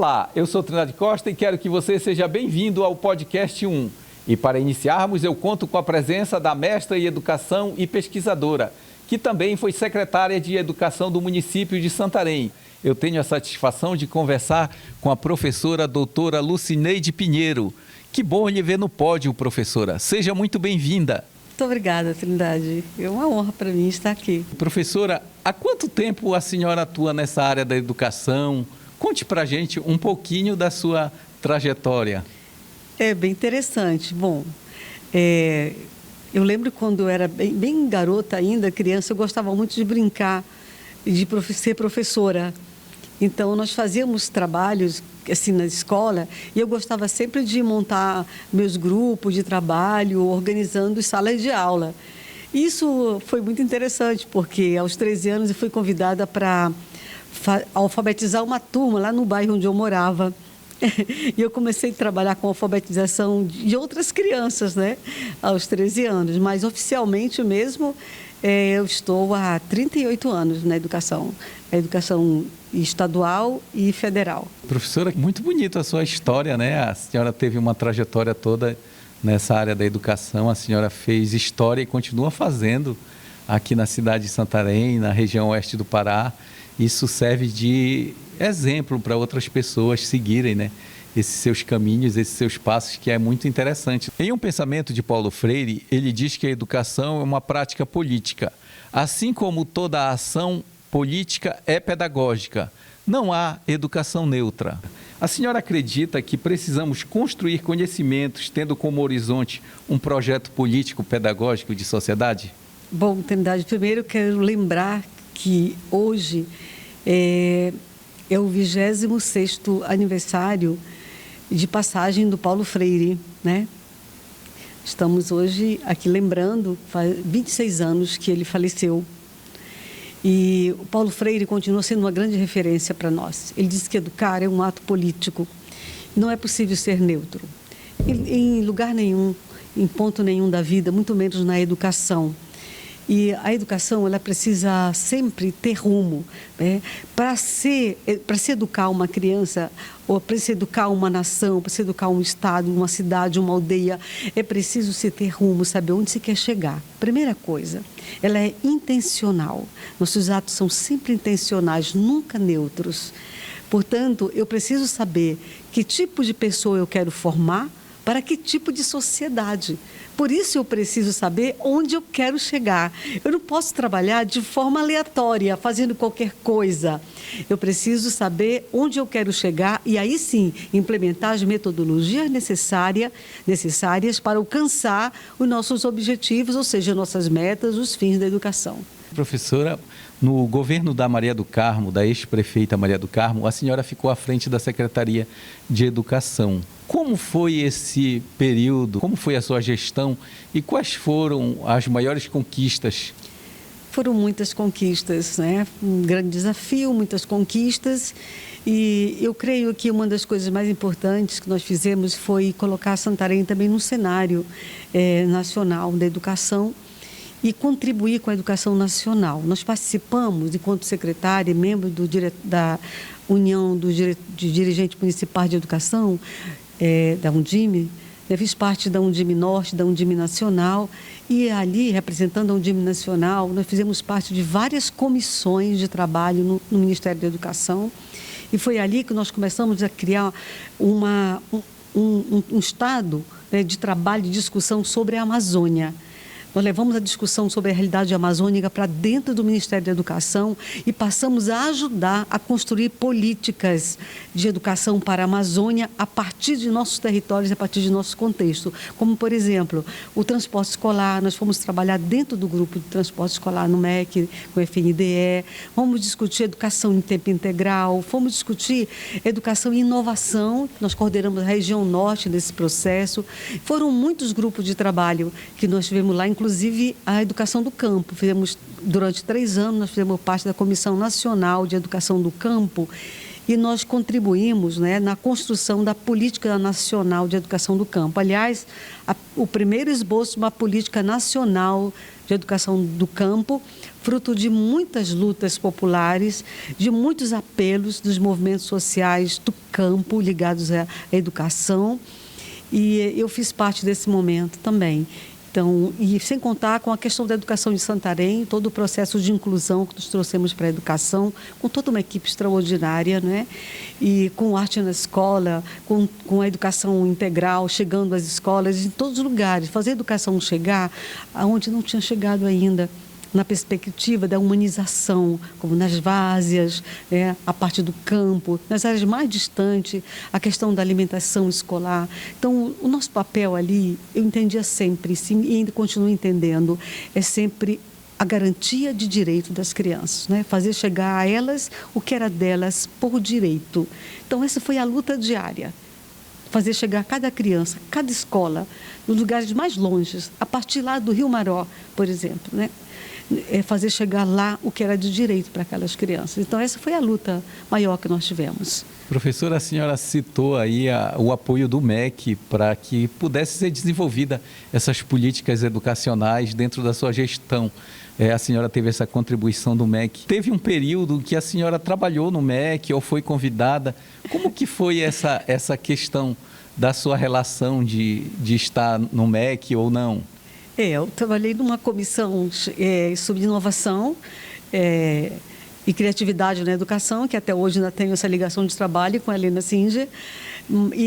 Olá, eu sou Trindade Costa e quero que você seja bem-vindo ao Podcast 1. E para iniciarmos, eu conto com a presença da mestra em Educação e pesquisadora, que também foi secretária de Educação do município de Santarém. Eu tenho a satisfação de conversar com a professora doutora Lucineide Pinheiro. Que bom lhe ver no pódio, professora. Seja muito bem-vinda. Muito obrigada, Trindade. É uma honra para mim estar aqui. Professora, há quanto tempo a senhora atua nessa área da educação? Conte para a gente um pouquinho da sua trajetória. É bem interessante. Bom, eu lembro quando eu era bem garota ainda, criança, eu gostava muito de brincar, de ser professora. Então, nós fazíamos trabalhos assim na escola e eu gostava sempre de montar meus grupos de trabalho, organizando salas de aula. Isso foi muito interessante, porque aos 13 anos eu fui convidada para alfabetizar uma turma lá no bairro onde eu morava. E eu comecei a trabalhar com alfabetização de outras crianças, né, aos 13 anos. Mas oficialmente mesmo, eu estou há 38 anos na educação estadual e federal. Professora, muito bonita a sua história, né? A senhora teve uma trajetória toda nessa área da educação, a senhora fez história e continua fazendo aqui na cidade de Santarém, na região oeste do Pará. Isso serve de exemplo para outras pessoas seguirem, né, esses seus caminhos, esses seus passos, que é muito interessante. Em um pensamento de Paulo Freire, ele diz que a educação é uma prática política, assim como toda a ação política é pedagógica. Não há educação neutra. A senhora acredita que precisamos construir conhecimentos tendo como horizonte um projeto político-pedagógico de sociedade? Bom, Trindade, primeiro eu quero lembrar que hoje é o 26º aniversário de passagem do Paulo Freire, né? Estamos hoje aqui lembrando, faz 26 anos que ele faleceu. E o Paulo Freire continua sendo uma grande referência para nós. Ele diz que educar é um ato político. Não é possível ser neutro. Em lugar nenhum, em ponto nenhum da vida, muito menos na educação. E a educação, ela precisa sempre ter rumo, né? Para se educar uma criança, ou para se educar uma nação, para se educar um estado, uma cidade, uma aldeia, é preciso se ter rumo, saber onde se quer chegar. Primeira coisa, ela é intencional. Nossos atos são sempre intencionais, nunca neutros. Portanto, eu preciso saber que tipo de pessoa eu quero formar, para que tipo de sociedade. Por isso eu preciso saber onde eu quero chegar. Eu não posso trabalhar de forma aleatória, fazendo qualquer coisa. Eu preciso saber onde eu quero chegar e aí sim implementar as metodologias necessárias para alcançar os nossos objetivos, ou seja, nossas metas, os fins da educação. Professora, no governo da Maria do Carmo, da ex-prefeita Maria do Carmo, a senhora ficou à frente da Secretaria de Educação. Como foi esse período? Como foi a sua gestão? E quais foram as maiores conquistas? Foram muitas conquistas, né? Um grande desafio, muitas conquistas. E eu creio que uma das coisas mais importantes que nós fizemos foi colocar Santarém também no cenário nacional da educação e contribuir com a educação nacional. Nós participamos, enquanto secretária e membro da União de Dirigentes Municipais de Educação, da Undime, eu fiz parte da Undime Norte, da Undime Nacional, e ali, representando a Undime Nacional, nós fizemos parte de várias comissões de trabalho no Ministério da Educação, e foi ali que nós começamos a criar um estado, né, de trabalho, de discussão sobre a Amazônia. Nós levamos a discussão sobre a realidade amazônica para dentro do Ministério da Educação e passamos a ajudar a construir políticas de educação para a Amazônia a partir de nossos territórios, a partir de nosso contexto. Como, por exemplo, o transporte escolar. Nós fomos trabalhar dentro do grupo de transporte escolar no MEC, com o FNDE. Vamos discutir educação em tempo integral. Fomos discutir educação e inovação. Nós coordenamos a região norte desse processo. Foram muitos grupos de trabalho que nós tivemos lá, inclusive a educação do campo. Durante 3 anos, nós fizemos parte da Comissão Nacional de Educação do Campo e nós contribuímos, né, na construção da Política Nacional de Educação do Campo. Aliás, o primeiro esboço de uma política nacional de educação do campo, fruto de muitas lutas populares, de muitos apelos dos movimentos sociais do campo ligados à educação, e eu fiz parte desse momento também. Então, e sem contar com a questão da educação de Santarém, todo o processo de inclusão que nós trouxemos para a educação, com toda uma equipe extraordinária, né? E com arte na escola, com a educação integral, chegando às escolas, em todos os lugares, fazer a educação chegar aonde não tinha chegado ainda, na perspectiva da humanização, como nas várzeas, né, a parte do campo, nas áreas mais distantes, a questão da alimentação escolar. Então, o nosso papel ali, eu entendia sempre, sim, e ainda continuo entendendo, é sempre a garantia de direito das crianças, né? Fazer chegar a elas o que era delas por direito. Então, essa foi a luta diária. Fazer chegar a cada criança, cada escola, nos lugares mais longes, a partir lá do Rio Maró, por exemplo, né? Fazer chegar lá o que era de direito para aquelas crianças. Então, essa foi a luta maior que nós tivemos. Professora, a senhora citou aí o apoio do MEC para que pudesse ser desenvolvida essas políticas educacionais dentro da sua gestão. A senhora teve essa contribuição do MEC. Teve um período que a senhora trabalhou no MEC ou foi convidada. Como que foi essa questão da sua relação de estar no MEC ou não? Eu trabalhei numa comissão sobre inovação e criatividade na educação, que até hoje ainda tenho essa ligação de trabalho com a Helena Singer,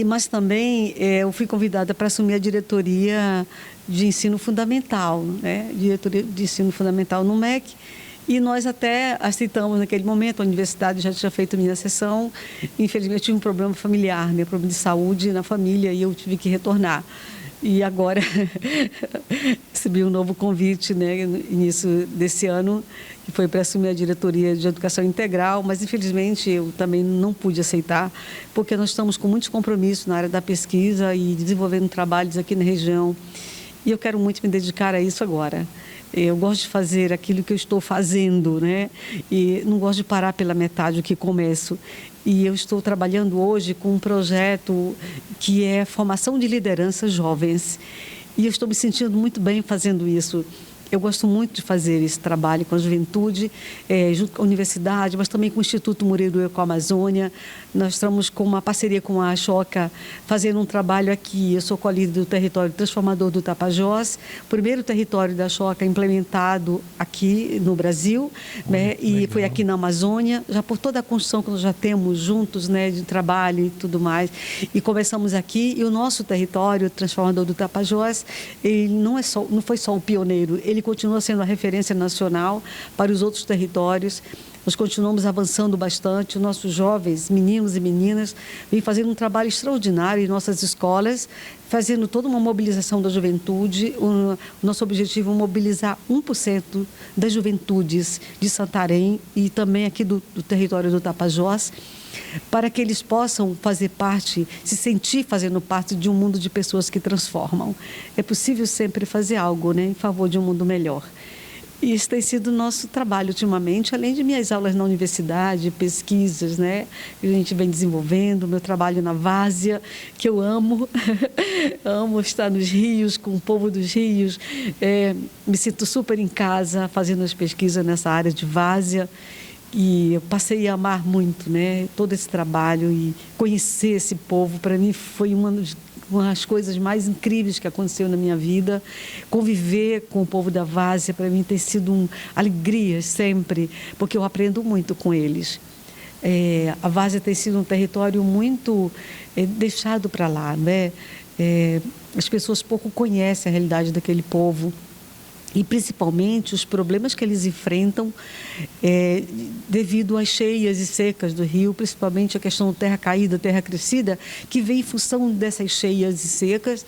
mas também eu fui convidada para assumir a diretoria de ensino fundamental, né? Diretoria de ensino fundamental no MEC, e nós até aceitamos naquele momento, a universidade já tinha feito minha sessão, infelizmente tive um problema familiar, né? Problema de saúde na família, e eu tive que retornar. E agora recebi um novo convite, né, no início desse ano, que foi para assumir a diretoria de educação integral, mas infelizmente eu também não pude aceitar, porque nós estamos com muitos compromissos na área da pesquisa e desenvolvendo trabalhos aqui na região. E eu quero muito me dedicar a isso agora. Eu gosto de fazer aquilo que eu estou fazendo, né? E não gosto de parar pela metade o que começo. E eu estou trabalhando hoje com um projeto que é formação de lideranças jovens. E eu estou me sentindo muito bem fazendo isso. Eu gosto muito de fazer esse trabalho com a juventude, junto com a universidade, mas também com o Instituto Moreiro Ecoamazônia. Nós estamos com uma parceria com a Ashoka, fazendo um trabalho aqui. Eu sou co-líder do território transformador do Tapajós, o primeiro território da Ashoka implementado aqui no Brasil, né? E foi aqui na Amazônia, já por toda a construção que nós já temos juntos, né, de trabalho e tudo mais. E começamos aqui, e o nosso território transformador do Tapajós, ele não foi só o pioneiro, ele continua sendo a referência nacional para os outros territórios. Nós continuamos avançando bastante. Os nossos jovens, meninos e meninas, vêm fazendo um trabalho extraordinário em nossas escolas, fazendo toda uma mobilização da juventude. O nosso objetivo é mobilizar 1% das juventudes de Santarém e também aqui do território do Tapajós, para que eles possam fazer parte, se sentir fazendo parte de um mundo de pessoas que transformam. É possível sempre fazer algo, né, em favor de um mundo melhor. E isso tem sido o nosso trabalho ultimamente, além de minhas aulas na universidade, pesquisas, né, que a gente vem desenvolvendo, meu trabalho na várzea, que eu amo, amo estar nos rios, com o povo dos rios, me sinto super em casa fazendo as pesquisas nessa área de várzea. E eu passei a amar muito, né, todo esse trabalho, e conhecer esse povo, para mim, foi uma das coisas mais incríveis que aconteceu na minha vida. Conviver com o povo da várzea, para mim, tem sido uma alegria sempre, porque eu aprendo muito com eles. A várzea tem sido um território muito deixado para lá, né? As pessoas pouco conhecem a realidade daquele povo. E, principalmente, os problemas que eles enfrentam devido às cheias e secas do rio, principalmente a questão da terra caída, terra crescida, que vem em função dessas cheias e secas.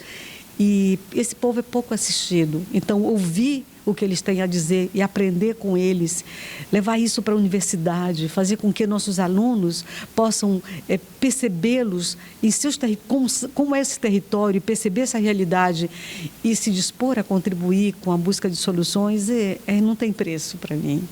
E esse povo é pouco assistido. Então, ouvir o que eles têm a dizer e aprender com eles, levar isso para a universidade, fazer com que nossos alunos possam percebê-los em seus como é esse território, perceber essa realidade e se dispor a contribuir com a busca de soluções, não tem preço para mim.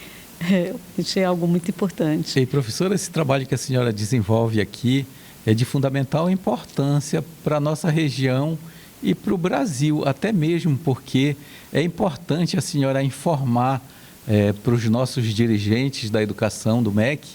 Isso é algo muito importante. E, professora, esse trabalho que a senhora desenvolve aqui é de fundamental importância para a nossa região e para o Brasil, até mesmo porque é importante a senhora informar para os nossos dirigentes da educação do MEC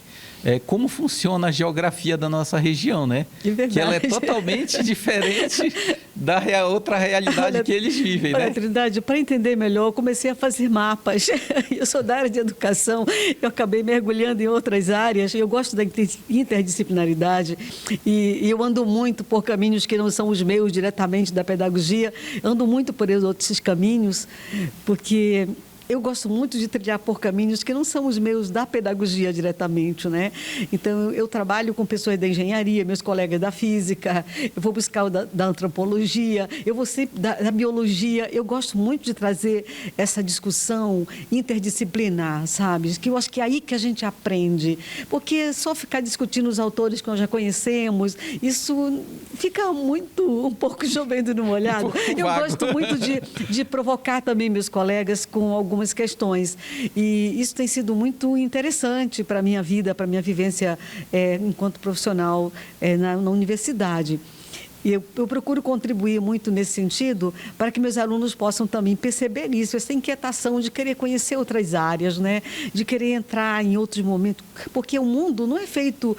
como funciona a geografia da nossa região, né? De verdade. Que ela é totalmente diferente da outra realidade que eles vivem, né? Trindade, para entender melhor, eu comecei a fazer mapas. Eu sou da área de educação, eu acabei mergulhando em outras áreas. Eu gosto da interdisciplinaridade e eu ando muito por caminhos que não são os meus diretamente da pedagogia. Eu ando muito por outros caminhos, porque eu gosto muito de trilhar por caminhos que não são os meus da pedagogia diretamente, né? Então, eu trabalho com pessoas da engenharia, meus colegas da física, eu vou buscar o da antropologia, eu vou sempre da biologia. Eu gosto muito de trazer essa discussão interdisciplinar, sabe? Que eu acho que é aí que a gente aprende. Porque só ficar discutindo os autores que nós já conhecemos, isso fica um pouco chovendo no molhado. Eu gosto muito de provocar também meus colegas com algumas questões. E isso tem sido muito interessante para a minha vida, para a minha vivência enquanto profissional na universidade. E eu procuro contribuir muito nesse sentido para que meus alunos possam também perceber isso, essa inquietação de querer conhecer outras áreas, né? De querer entrar em outros momentos, porque o mundo não é feito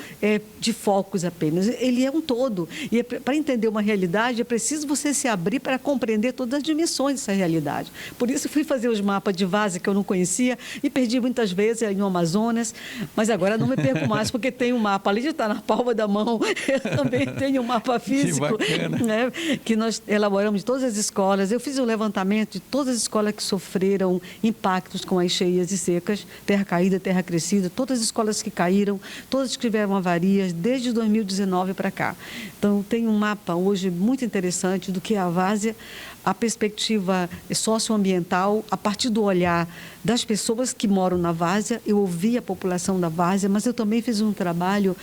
de focos apenas, ele é um todo. E para entender uma realidade é preciso você se abrir para compreender todas as dimensões dessa realidade. Por isso fui fazer os mapas de várzea que eu não conhecia e perdi muitas vezes no Amazonas, mas agora não me perco mais porque tem um mapa ali, já está na palma da mão. Eu também tenho um mapa físico. Né, que nós elaboramos de todas as escolas. Eu fiz um levantamento de todas as escolas que sofreram impactos com as cheias e secas, terra caída, terra crescida, todas as escolas que caíram, todas que tiveram avarias desde 2019 para cá. Então, tem um mapa hoje muito interessante do que é a várzea, a perspectiva socioambiental, a partir do olhar das pessoas que moram na várzea. Eu ouvi a população da várzea, mas eu também fiz um trabalho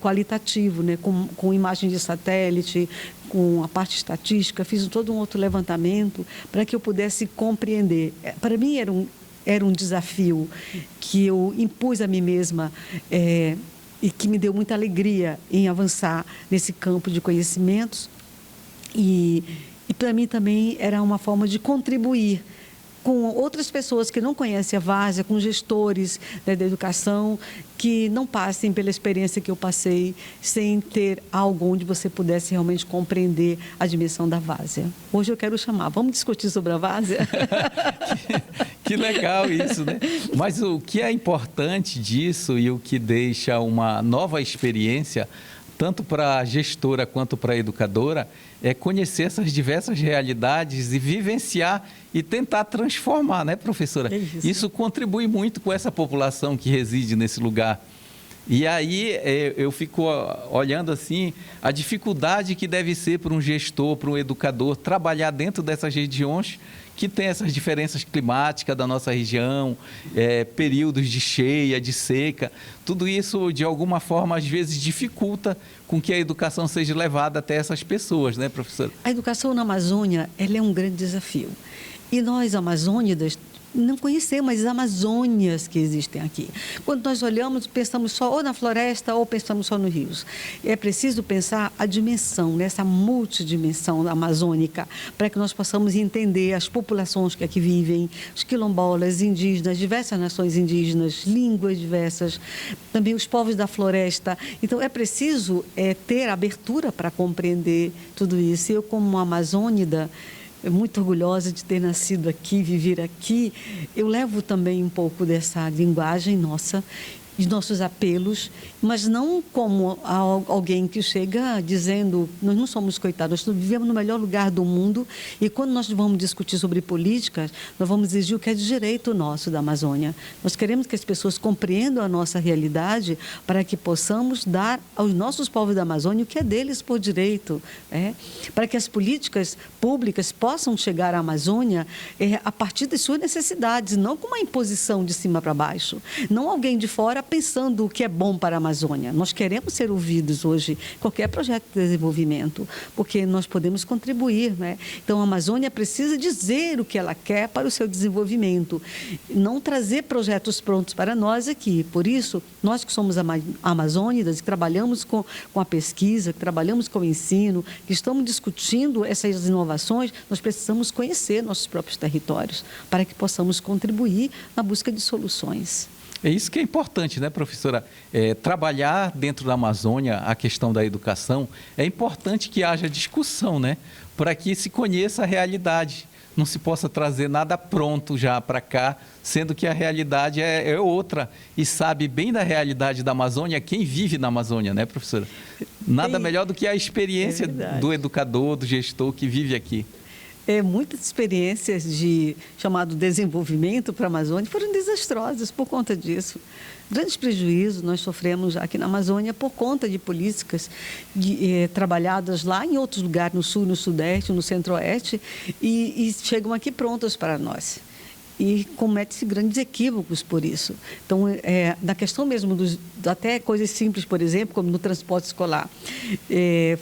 qualitativo, né, com imagem de satélite, com a parte estatística, fiz todo um outro levantamento para que eu pudesse compreender. Para mim era um desafio que eu impus a mim mesma e que me deu muita alegria em avançar nesse campo de conhecimentos. E para mim também era uma forma de contribuir com outras pessoas que não conhecem a várzea, com gestores, né, da educação, que não passem pela experiência que eu passei, sem ter algo onde você pudesse realmente compreender a dimensão da várzea. Hoje eu quero chamar, vamos discutir sobre a várzea? Que legal isso, né? Mas o que é importante disso e o que deixa uma nova experiência, tanto para a gestora quanto para a educadora, é conhecer essas diversas realidades e vivenciar e tentar transformar, né, professora? É isso. Isso contribui muito com essa população que reside nesse lugar. E aí eu fico olhando assim a dificuldade que deve ser para um gestor, para um educador, trabalhar dentro dessas regiões que tem essas diferenças climáticas da nossa região, períodos de cheia, de seca. Tudo isso, de alguma forma, às vezes dificulta com que a educação seja levada até essas pessoas, né, professora? A educação na Amazônia, ela é um grande desafio. E nós, amazônidas, não conhecemos as Amazônias que existem aqui. Quando nós olhamos, pensamos só ou na floresta ou pensamos só nos rios. É preciso pensar a dimensão, nessa multidimensão amazônica, para que nós possamos entender as populações que aqui vivem, os quilombolas, indígenas, diversas nações indígenas, línguas diversas, também os povos da floresta. Então, é preciso ter abertura para compreender tudo isso. Eu, como uma amazônida, muito orgulhosa de ter nascido aqui, viver aqui, eu levo também um pouco dessa linguagem nossa, de nossos apelos, mas não como alguém que chega dizendo, nós não somos coitados, nós vivemos no melhor lugar do mundo e quando nós vamos discutir sobre políticas, nós vamos exigir o que é de direito nosso da Amazônia. Nós queremos que as pessoas compreendam a nossa realidade para que possamos dar aos nossos povos da Amazônia o que é deles por direito, para que as políticas públicas possam chegar à Amazônia a partir das suas necessidades, não com uma imposição de cima para baixo, não alguém de fora pensando o que é bom para a Amazônia. Nós queremos ser ouvidos hoje, qualquer projeto de desenvolvimento, porque nós podemos contribuir, né? Então, a Amazônia precisa dizer o que ela quer para o seu desenvolvimento, não trazer projetos prontos para nós aqui. Por isso, nós que somos amazônidas, que trabalhamos com a pesquisa, que trabalhamos com o ensino, que estamos discutindo essas inovações, nós precisamos conhecer nossos próprios territórios para que possamos contribuir na busca de soluções. É isso que é importante, né, professora? Trabalhar dentro da Amazônia a questão da educação, é importante que haja discussão, né? Para que se conheça a realidade. Não se possa trazer nada pronto já para cá, sendo que a realidade é outra. E sabe bem da realidade da Amazônia quem vive na Amazônia, né, professora? Nada melhor do que a experiência do educador, do gestor que vive aqui. Muitas experiências de chamado desenvolvimento para a Amazônia foram desastrosas por conta disso. Grandes prejuízos nós sofremos aqui na Amazônia por conta de políticas trabalhadas lá em outros lugares, no Sul, no Sudeste, no Centro-Oeste, e chegam aqui prontas para nós. E comete-se grandes equívocos por isso. Então, na questão mesmo até coisas simples, por exemplo, como no transporte escolar.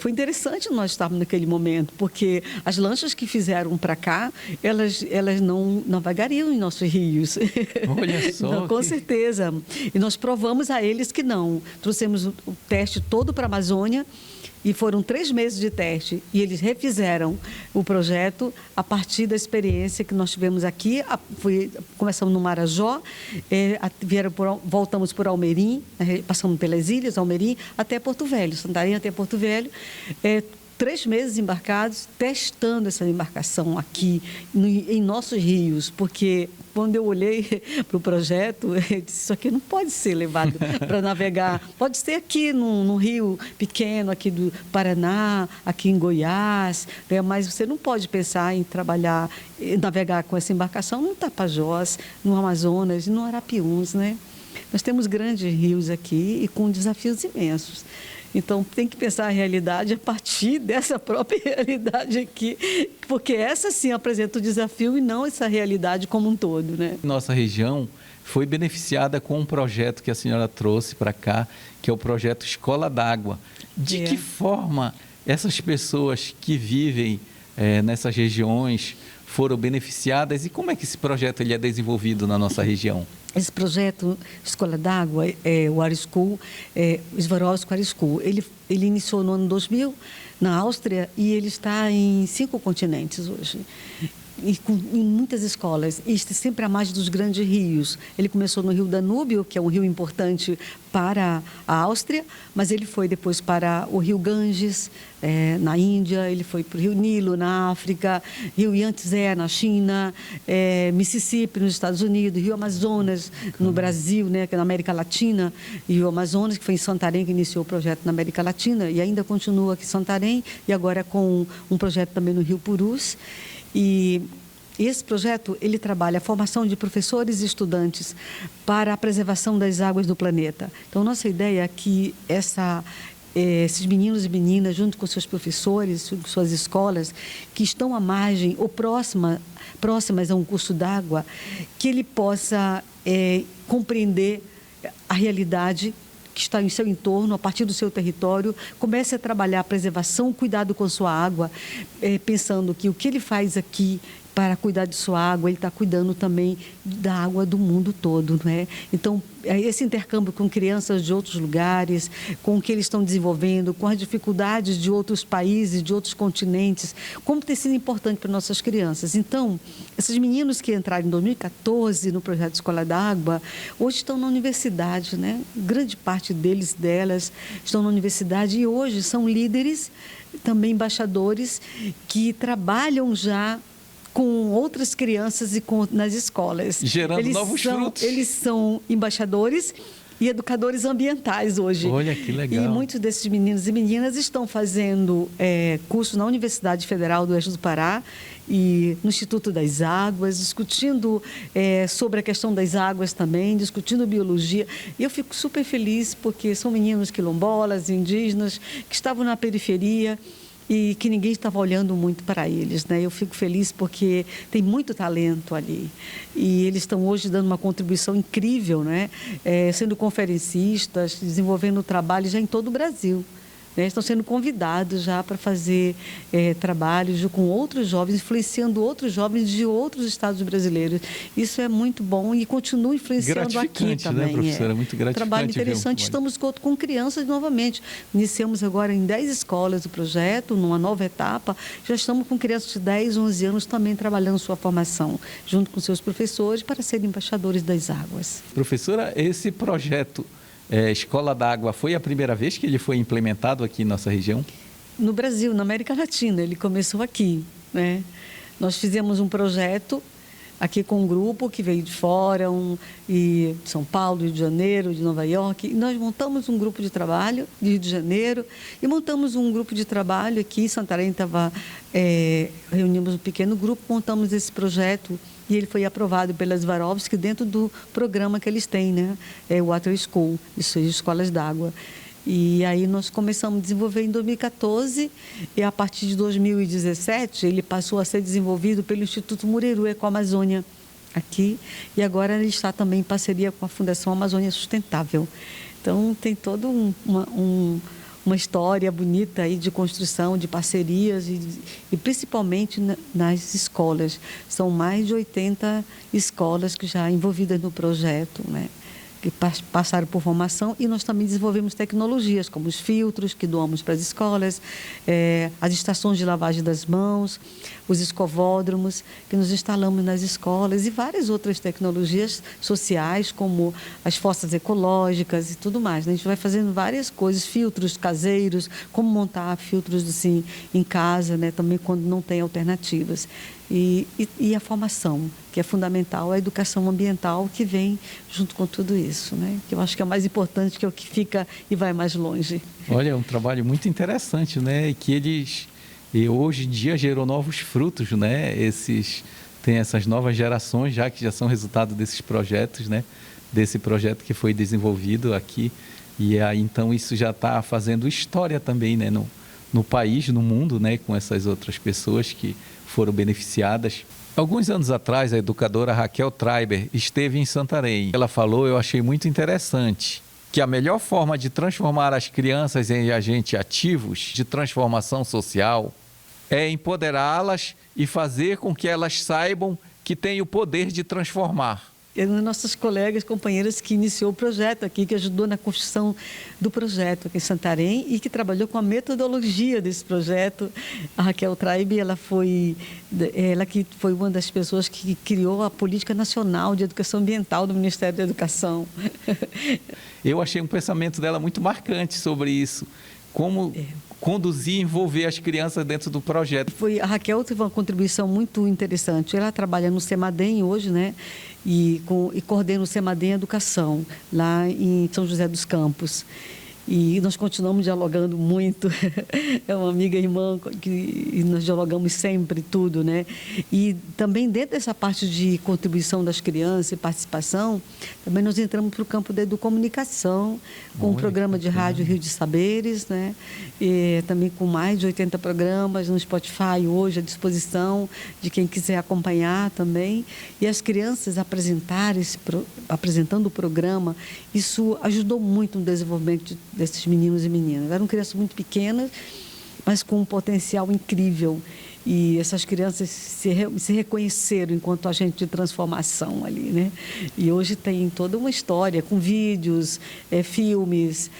Foi interessante nós estarmos naquele momento, porque as lanchas que fizeram para cá, elas não navegariam em nossos rios. Olha só. Então, com certeza. E nós provamos a eles que não. Trouxemos o teste todo para a Amazônia, e foram 3 meses de teste, e eles refizeram o projeto a partir da experiência que nós tivemos aqui. Começamos no Marajó, voltamos por Almerim, passamos pelas ilhas, Almerim, até Porto Velho, Santarém até Porto Velho. 3 meses embarcados, testando essa embarcação aqui em nossos rios, porque quando eu olhei para o projeto, eu disse, isso aqui não pode ser levado para navegar. Pode ser aqui num rio pequeno, aqui do Paraná, aqui em Goiás, né? Mas você não pode pensar em navegar com essa embarcação no Tapajós, no Amazonas e no Arapiuns, né? Nós temos grandes rios aqui e com desafios imensos. Então, tem que pensar a realidade a partir dessa própria realidade aqui, porque essa sim apresenta o desafio e não essa realidade como um todo, né? Nossa região foi beneficiada com um projeto que a senhora trouxe para cá, que é o projeto Escola d'Água. De que forma essas pessoas que vivem nessas regiões foram beneficiadas e como é que esse projeto ele é desenvolvido na nossa região? Esse projeto Escola d'Água, o ARSchool, o Swarovski ARSchool, ele iniciou no ano 2000 na Áustria e ele está em 5 continentes hoje. Em muitas escolas, e sempre à margem dos grandes rios. Ele começou no Rio Danúbio, que é um rio importante para a Áustria, mas ele foi depois para o Rio Ganges, na Índia, ele foi para o Rio Nilo, na África, Rio Yangtze, na China, Mississippi, nos Estados Unidos, Rio Amazonas, no Brasil, né, que é na América Latina, e Rio Amazonas, que foi em Santarém que iniciou o projeto na América Latina, e ainda continua aqui em Santarém, e agora com um projeto também no Rio Purus. E esse projeto, ele trabalha a formação de professores e estudantes para a preservação das águas do planeta. Então, nossa ideia é que esses meninos e meninas, junto com seus professores, com suas escolas, que estão à margem ou próximas a um curso d'água, que ele possa compreender a realidade que está em seu entorno, a partir do seu território, comece a trabalhar a preservação, cuidado com sua água, pensando que o que ele faz aqui para cuidar de sua água, ele está cuidando também da água do mundo todo, não é? Então, esse intercâmbio com crianças de outros lugares, com o que eles estão desenvolvendo, com as dificuldades de outros países, de outros continentes, como tem sido importante para nossas crianças. Então, esses meninos que entraram em 2014 no projeto Escola d'Água, hoje estão na universidade, né? Grande parte delas estão na universidade e hoje são líderes, também embaixadores, que trabalham já com outras crianças e nas escolas. Gerando novos frutos. Eles são embaixadores e educadores ambientais hoje. Olha, que legal. E muitos desses meninos e meninas estão fazendo curso na Universidade Federal do Oeste do Pará e no Instituto das Águas, discutindo sobre a questão das águas também, discutindo biologia. E eu fico super feliz porque são meninos quilombolas, indígenas, que estavam na periferia, e que ninguém estava olhando muito para eles, né? Eu fico feliz porque tem muito talento ali e eles estão hoje dando uma contribuição incrível, né? Sendo conferencistas, desenvolvendo trabalho já em todo o Brasil. Né? Estão sendo convidados já para fazer trabalhos com outros jovens, influenciando outros jovens de outros estados brasileiros. Isso é muito bom e continua influenciando aqui também. Né, professora? Muito gratificante. Trabalho interessante. Estamos com crianças novamente. Iniciamos agora em 10 escolas o projeto, numa nova etapa. Já estamos com crianças de 10, 11 anos também trabalhando sua formação, junto com seus professores, para serem embaixadores das águas. Professora, esse projeto Escola d'Água foi a primeira vez que ele foi implementado aqui em nossa região? No Brasil, na América Latina, ele começou aqui, né? Nós fizemos um projeto aqui com um grupo que veio de fora, de São Paulo, Rio de Janeiro, de Nova York. E nós montamos um grupo de trabalho de Rio de Janeiro e montamos um grupo de trabalho aqui em Santarém. Reunimos um pequeno grupo, montamos esse projeto e ele foi aprovado pela Swarovski dentro do programa que eles têm, né? Water School, isso, escolas d'água. E aí nós começamos a desenvolver em 2014 e a partir de 2017 ele passou a ser desenvolvido pelo Instituto Mureru Ecoamazônia aqui e agora ele está também em parceria com a Fundação Amazônia Sustentável. Então tem toda uma história bonita aí de construção, de parcerias e principalmente nas escolas. São mais de 80 escolas que já envolvidas no projeto, né? Que passaram por formação e nós também desenvolvemos tecnologias como os filtros que doamos para as escolas, as estações de lavagem das mãos, os escovódromos que nós instalamos nas escolas e várias outras tecnologias sociais como as fossas ecológicas e tudo mais, né? A gente vai fazendo várias coisas, filtros caseiros, como montar filtros assim em casa, né? Também quando não tem alternativas. E a formação, que é fundamental, a educação ambiental que vem junto com tudo isso, né? Que eu acho que é o mais importante, que é o que fica e vai mais longe. Olha, é um trabalho muito interessante, né? E que hoje em dia gerou novos frutos, né? Tem essas novas gerações que já são resultado desses projetos, né? Desse projeto que foi desenvolvido aqui. E aí, então, isso já está fazendo história também, né? No país, no mundo, né? Com essas outras pessoas que foram beneficiadas. Alguns anos atrás, a educadora Raquel Treiber esteve em Santarém. Ela falou, eu achei muito interessante, que a melhor forma de transformar as crianças em agentes ativos de transformação social é empoderá-las e fazer com que elas saibam que têm o poder de transformar. É uma das nossas colegas, companheiras que iniciou o projeto aqui, que ajudou na construção do projeto aqui em Santarém e que trabalhou com a metodologia desse projeto. A Raquel Treiber, ela que foi uma das pessoas que criou a Política Nacional de Educação Ambiental do Ministério da Educação. Eu achei um pensamento dela muito marcante sobre isso. Como conduzir e envolver as crianças dentro do projeto. A Raquel teve uma contribuição muito interessante. Ela trabalha no CEMADEM hoje, né? E coordena o CEMADEM Educação, lá em São José dos Campos. E nós continuamos dialogando muito. É uma amiga irmã e nós dialogamos sempre tudo, né? E também dentro dessa parte de contribuição das crianças e participação, também nós entramos para o campo da educomunicação, com o programa de rádio Rio de Saberes, né? E também com mais de 80 programas no Spotify hoje à disposição de quem quiser acompanhar também. E as crianças apresentando o programa, isso ajudou muito no desenvolvimento desses meninos e meninas. Eram crianças muito pequenas, mas com um potencial incrível. E essas crianças se reconheceram enquanto agente de transformação ali, né? E hoje tem toda uma história com vídeos, filmes,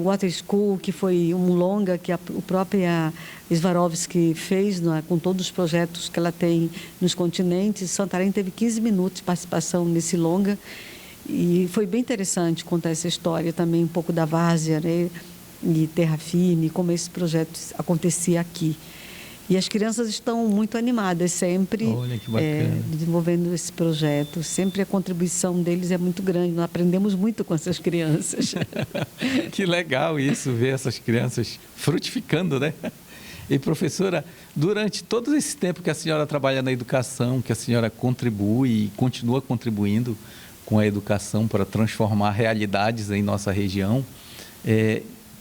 Water School, que foi um longa que a própria Swarovski fez, né, com todos os projetos que ela tem nos continentes. Santarém teve 15 minutos de participação nesse longa. E foi bem interessante contar essa história também, um pouco da várzea, né, e terra firme, como esse projeto acontecia aqui. E as crianças estão muito animadas sempre. Olha, que bacana. Desenvolvendo esse projeto. Sempre a contribuição deles é muito grande. Nós aprendemos muito com essas crianças. Que legal isso, ver essas crianças frutificando, né? E, professora, durante todo esse tempo que a senhora trabalha na educação, que a senhora contribui e continua contribuindo com a educação para transformar realidades em nossa região,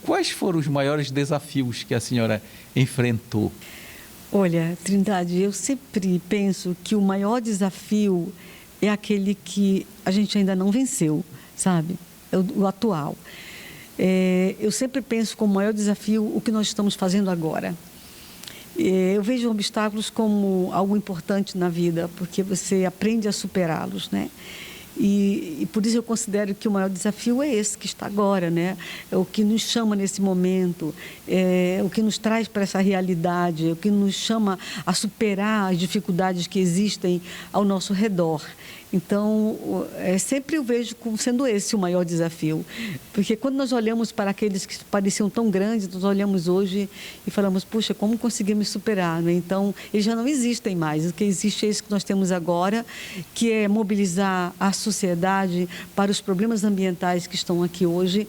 quais foram os maiores desafios que a senhora enfrentou? Olha, Trindade, eu sempre penso que o maior desafio é aquele que a gente ainda não venceu, sabe? É o atual. Eu sempre penso como o maior desafio o que nós estamos fazendo agora. Eu vejo obstáculos como algo importante na vida, porque você aprende a superá-los, né? E por isso eu considero que o maior desafio é esse que está agora, né? É o que nos chama nesse momento, é o que nos traz para essa realidade, é o que nos chama a superar as dificuldades que existem ao nosso redor. Então, sempre eu vejo como sendo esse o maior desafio. Porque quando nós olhamos para aqueles que pareciam tão grandes, nós olhamos hoje e falamos, puxa, como conseguimos superar, né? Então, eles já não existem mais. O que existe é isso que nós temos agora, que é mobilizar a sociedade para os problemas ambientais que estão aqui hoje,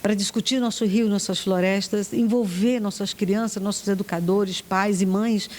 para discutir nosso rio, nossas florestas, envolver nossas crianças, nossos educadores, pais e mães,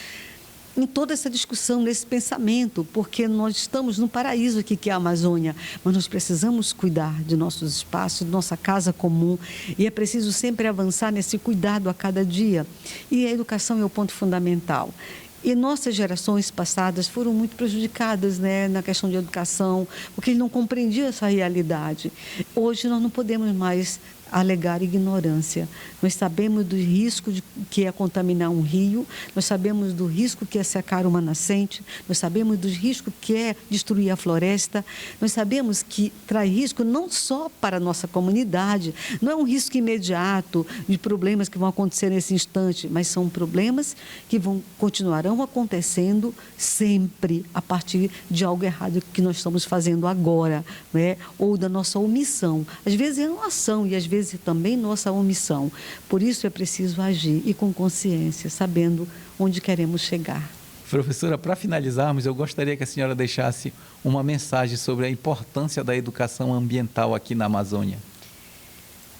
em toda essa discussão, nesse pensamento, porque nós estamos no paraíso aqui que é a Amazônia, mas nós precisamos cuidar de nossos espaços, de nossa casa comum, e é preciso sempre avançar nesse cuidado a cada dia. E a educação é o ponto fundamental. E nossas gerações passadas foram muito prejudicadas, né, na questão de educação, porque eles não compreendiam essa realidade. Hoje nós não podemos mais alegar ignorância. Nós sabemos do risco que é contaminar um rio, nós sabemos do risco que é secar uma nascente, nós sabemos do risco que é destruir a floresta, nós sabemos que traz risco não só para a nossa comunidade, não é um risco imediato de problemas que vão acontecer nesse instante, mas são problemas que continuarão acontecendo sempre a partir de algo errado que nós estamos fazendo agora, né? Ou da nossa omissão. Às vezes é uma ação e às vezes também nossa omissão. Por isso é preciso agir e com consciência, sabendo onde queremos chegar. Professora, para finalizarmos, eu gostaria que a senhora deixasse uma mensagem sobre a importância da educação ambiental aqui na Amazônia.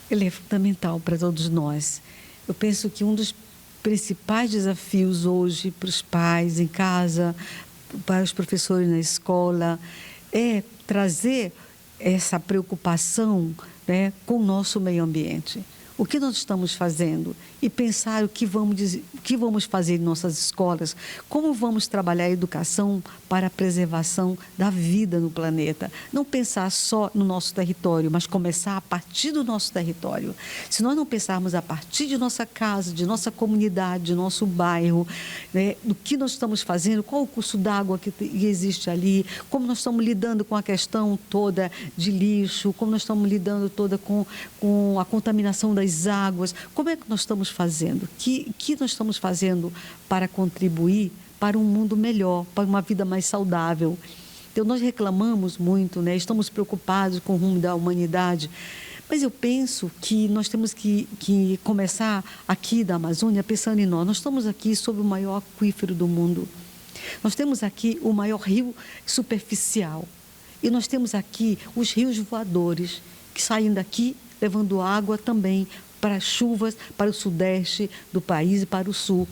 Ele é fundamental para todos nós. Eu penso que um dos principais desafios hoje para os pais em casa, para os professores na escola, é trazer essa preocupação, né, com o nosso meio ambiente. O que nós estamos fazendo e pensar o que vamos fazer em nossas escolas, como vamos trabalhar a educação para a preservação da vida no planeta. Não pensar só no nosso território, mas começar a partir do nosso território. Se nós não pensarmos a partir de nossa casa, de nossa comunidade, de nosso bairro, né, do que nós estamos fazendo, qual o curso d'água que existe ali, como nós estamos lidando com a questão toda de lixo, como nós estamos lidando toda com a contaminação das águas, como é que nós estamos fazendo? O que nós estamos fazendo para contribuir para um mundo melhor, para uma vida mais saudável? Então, nós reclamamos muito, né? Estamos preocupados com o rumo da humanidade, mas eu penso que nós temos que começar aqui da Amazônia pensando em nós. Nós estamos aqui sobre o maior aquífero do mundo. Nós temos aqui o maior rio superficial. E nós temos aqui os rios voadores que saem daqui levando água também para as chuvas, para o sudeste do país e para o sul.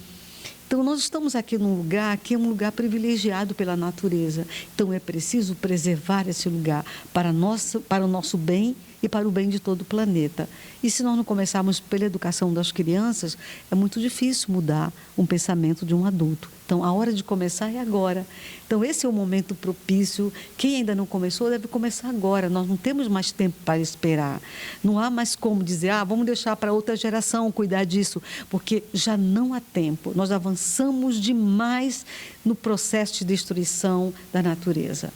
Então, nós estamos aqui num lugar que é um lugar privilegiado pela natureza. Então, é preciso preservar esse lugar para o nosso bem e para o bem de todo o planeta. E se nós não começarmos pela educação das crianças, é muito difícil mudar um pensamento de um adulto. Então, a hora de começar é agora. Então, esse é o momento propício. Quem ainda não começou deve começar agora. Nós não temos mais tempo para esperar. Não há mais como dizer, vamos deixar para outra geração cuidar disso, porque já não há tempo. Nós avançamos demais no processo de destruição da natureza.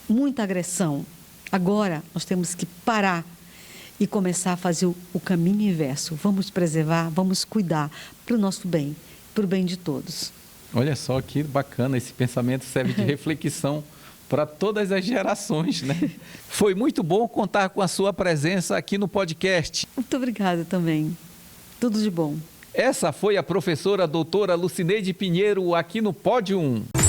Muita agressão. Agora, nós temos que parar e começar a fazer o caminho inverso. Vamos preservar, vamos cuidar para o nosso bem, para o bem de todos. Olha só que bacana, esse pensamento serve de reflexão para todas as gerações, né? Foi muito bom contar com a sua presença aqui no podcast. Muito obrigada também. Tudo de bom. Essa foi a professora doutora Lucineide Pinheiro aqui no Pódio 1.